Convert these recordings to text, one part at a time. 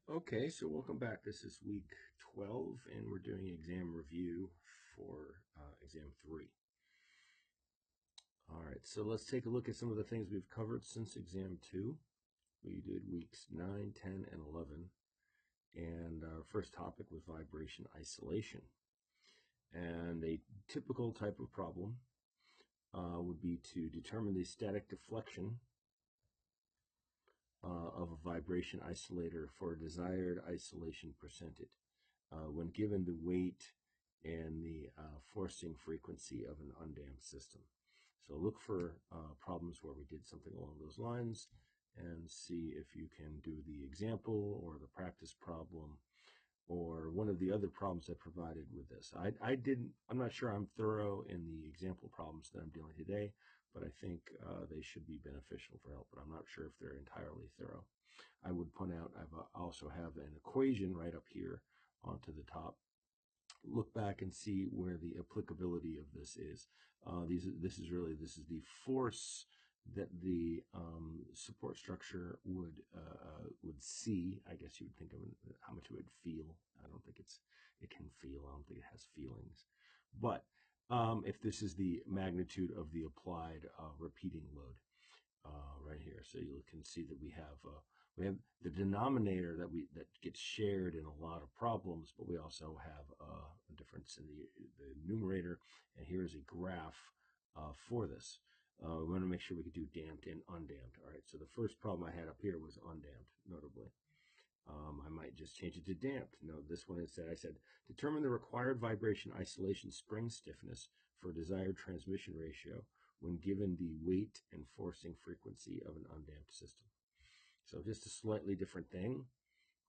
Okay, so welcome back. This is week 12, and we're doing exam review for exam 3. All right, so let's take a look at some of the things we've covered since exam 2. We did weeks 9, 10, and 11, and our first topic was vibration isolation. And a typical type of problem would be to determine the static deflection of a vibration isolator for a desired isolation percentage. When given the weight and the forcing frequency of an undamped system. So look for problems where we did something along those lines and see if you can do the example or the practice problem or one of the other problems I provided with this. I'm not sure I'm thorough in the example problems that I'm dealing today, but I think they should be beneficial for help, but I'm not sure if they're entirely thorough. I would point out I also have an equation right up here onto the top. Look back and see where the applicability of this is. This is the force that the support structure would see. I guess you would think of how much it would feel. I don't think it can feel. I don't think it has feelings. But if this is the magnitude of the applied repeating load right here, so you can see that we have the denominator that gets shared in a lot of problems, but we also have a difference in the numerator. And here is a graph for this. We want to make sure we could do damped and undamped. All right, so the first problem I had up here was undamped, notably. I might just change it to damped. No, this one instead I said, determine the required vibration isolation spring stiffness for desired transmission ratio when given the weight and forcing frequency of an undamped system. So just a slightly different thing.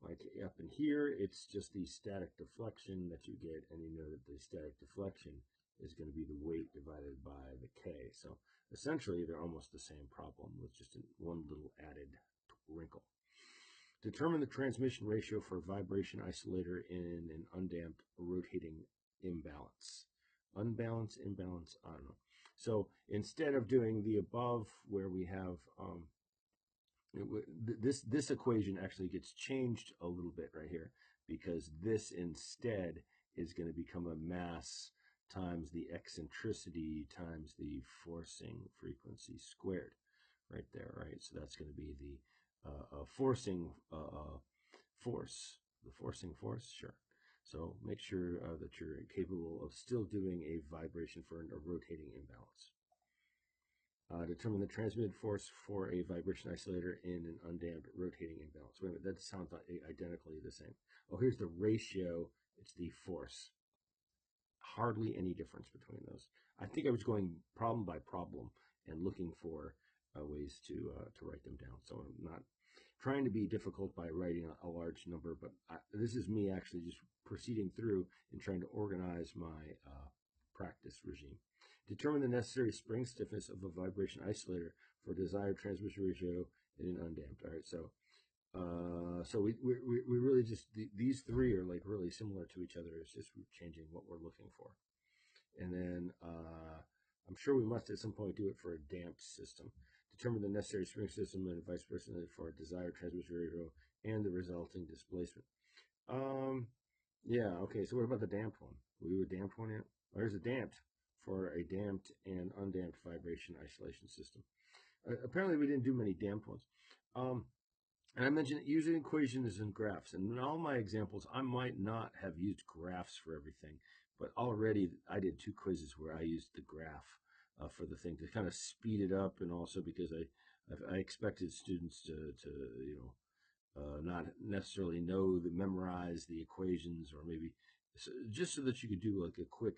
Like up in here, it's just the static deflection that you get, and you know that the static deflection is going to be the weight divided by the K. So essentially, they're almost the same problem with just one little added wrinkle. Determine the transmission ratio for a vibration isolator in an undamped rotating imbalance. Unbalance, imbalance, I don't know. So instead of doing the above where we have this equation actually gets changed a little bit right here, because this instead is going to become a mass times the eccentricity times the forcing frequency squared right there, right? So that's going to be the forcing force, the forcing force, sure. So make sure that you're capable of still doing a vibration for a rotating imbalance. Determine the transmitted force for a vibration isolator in an undamped rotating imbalance. Wait a minute, that sounds identically the same. Oh, here's the ratio. It's the force. Hardly any difference between those. I think I was going problem by problem and looking for ways to write them down. So I'm not trying to be difficult by writing a large number, but this is me actually just proceeding through and trying to organize my practice regime. Determine the necessary spring stiffness of a vibration isolator for desired transmission ratio in an undamped. All right, so we really just these three are like really similar to each other. It's just changing what we're looking for. And then I'm sure we must at some point do it for a damped system. Determine the necessary spring system and vice versa for a desired transmission ratio and the resulting displacement. Yeah, okay, so what about the damped one? We do a damped one yet? There's a damped for a damped and undamped vibration isolation system. Apparently, we didn't do many damped ones. And I mentioned using equations and graphs. And in all my examples, I might not have used graphs for everything, but already I did 2 quizzes where I used the graph for the thing to kind of speed it up, and also because I expected students to not necessarily memorize the equations, or maybe just so that you could do like a quick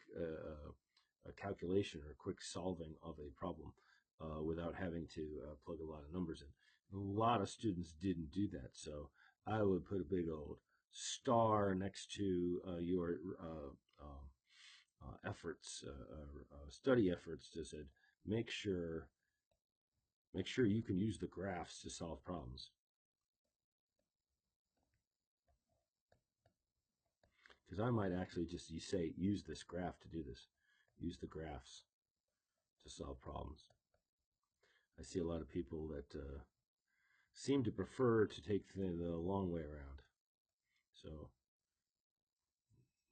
a calculation or a quick solving of a problem without having to plug a lot of numbers in. A lot of students didn't do that, so I would put a big old star next to your efforts, study efforts. That said, make sure you can use the graphs to solve problems. Because I might actually just use this graph to do this. Use the graphs to solve problems. I see a lot of people that seem to prefer to take the long way around. So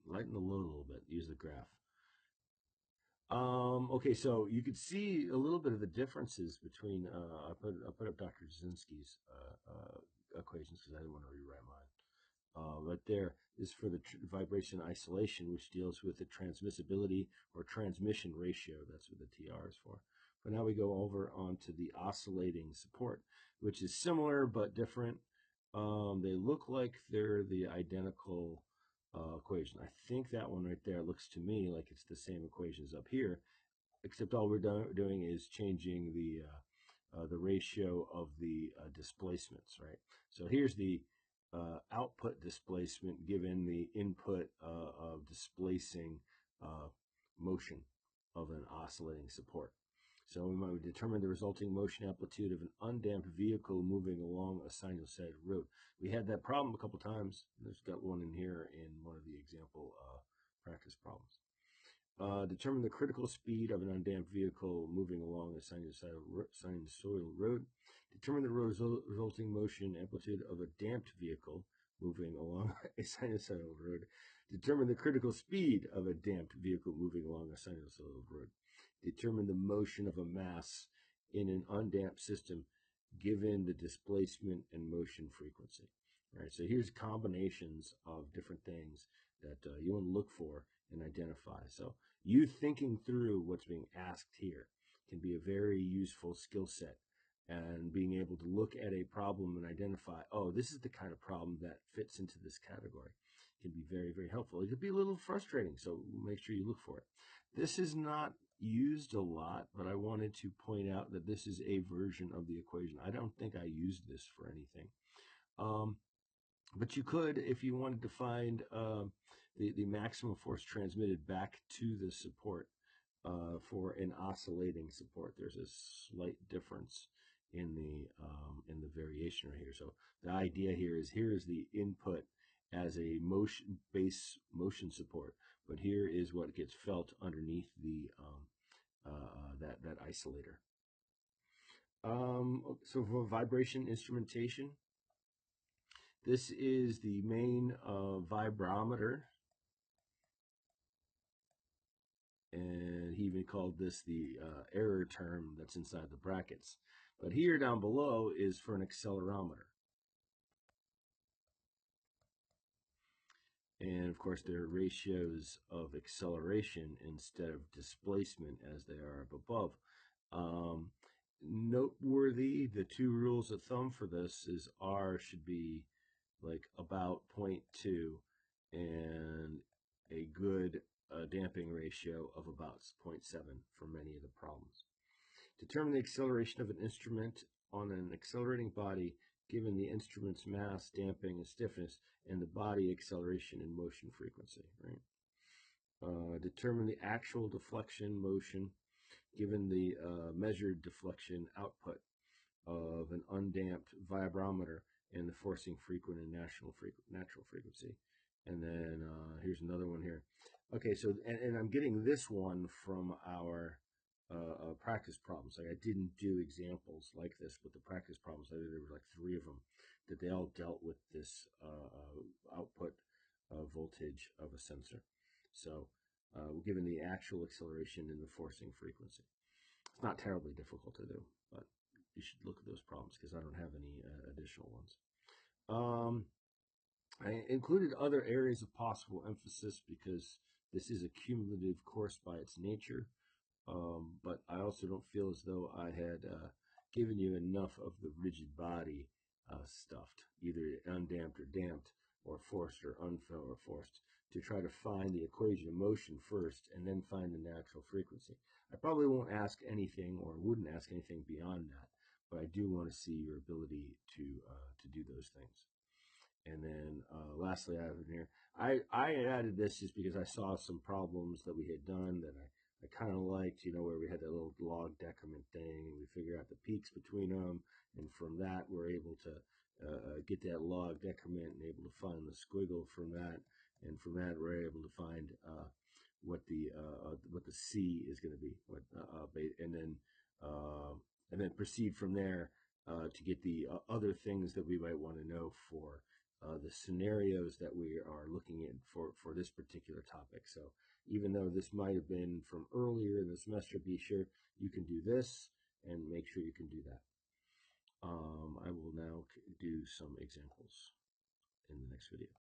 lighten the load a little bit. Use the graph. Okay, so you could see a little bit of the differences between. I put up Dr. Zinsky's equations because I didn't want to rewrite mine. Right there is for the vibration isolation, which deals with the transmissibility or transmission ratio. That's what the TR is for. But now we go over onto the oscillating support, which is similar but different. They look like they're the identical equation. I think that one right there looks to me like it's the same equations up here, except all we're doing is changing the ratio of the displacements, right? So here's the output displacement given the input of displacing motion of an oscillating support. So we might determine the resulting motion amplitude of an undamped vehicle moving along a sinusoidal road. We had that problem a couple times. There's got one in here in one of the example practice problems. Determine the critical speed of an undamped vehicle moving along a sinusoidal road. Determine the resulting motion amplitude of a damped vehicle moving along a sinusoidal road. Determine the critical speed of a damped vehicle moving along a sinusoidal road. Determine the motion of a mass in an undamped system given the displacement and motion frequency. All right, so here's combinations of different things that you want to look for and identify. So you thinking through what's being asked here can be a very useful skill set, and being able to look at a problem and identify, oh, this is the kind of problem that fits into this category, can be very, very helpful. It could be a little frustrating, so make sure you look for it. This is not used a lot, but I wanted to point out that this is a version of the equation. I don't think I used this for anything. But you could, if you wanted to find the maximum force transmitted back to the support for an oscillating support. There's a slight difference in the variation right here. So the idea here is the input as a base motion support, but here is what gets felt underneath the that isolator. So for vibration instrumentation, this is the main vibrometer, and he even called this the error term that's inside the brackets. But here down below is for an accelerometer. And of course, there are ratios of acceleration instead of displacement as they are up above. Noteworthy, the two rules of thumb for this is R should be like about 0.2 and a good damping ratio of about 0.7 for many of the problems. Determine the acceleration of an instrument on an accelerating body given the instrument's mass, damping, and stiffness, and the body acceleration and motion frequency, right? Determine the actual deflection motion given the measured deflection output of an undamped vibrometer and the forcing frequent and natural frequency. And then here's another one here. Okay, so and I'm getting this one from our practice problems. Like, I didn't do examples like this with the practice problems. There were like 3 of them that they all dealt with this output voltage of a sensor. So given the actual acceleration and the forcing frequency. It's not terribly difficult to do, but you should look at those problems because I don't have any additional ones. I included other areas of possible emphasis because this is a cumulative course by its nature. But I also don't feel as though I had given you enough of the rigid body stuffed, either undamped or damped, or forced or unfelt or forced, to try to find the equation of motion first and then find the natural frequency. I probably won't ask anything or wouldn't ask anything beyond that, but I do want to see your ability to do those things. And then lastly, I have in here, I added this just because I saw some problems that we had done that I kind of liked, where we had that little log decrement thing, and we figure out the peaks between them, and from that we're able to get that log decrement and able to find the squiggle from that, and from that we're able to find what the C is going to be, and then proceed from there to get the other things that we might want to know for the scenarios that we are looking at for this particular topic. So even though this might have been from earlier in the semester, be sure you can do this and make sure you can do that. I will now do some examples in the next video.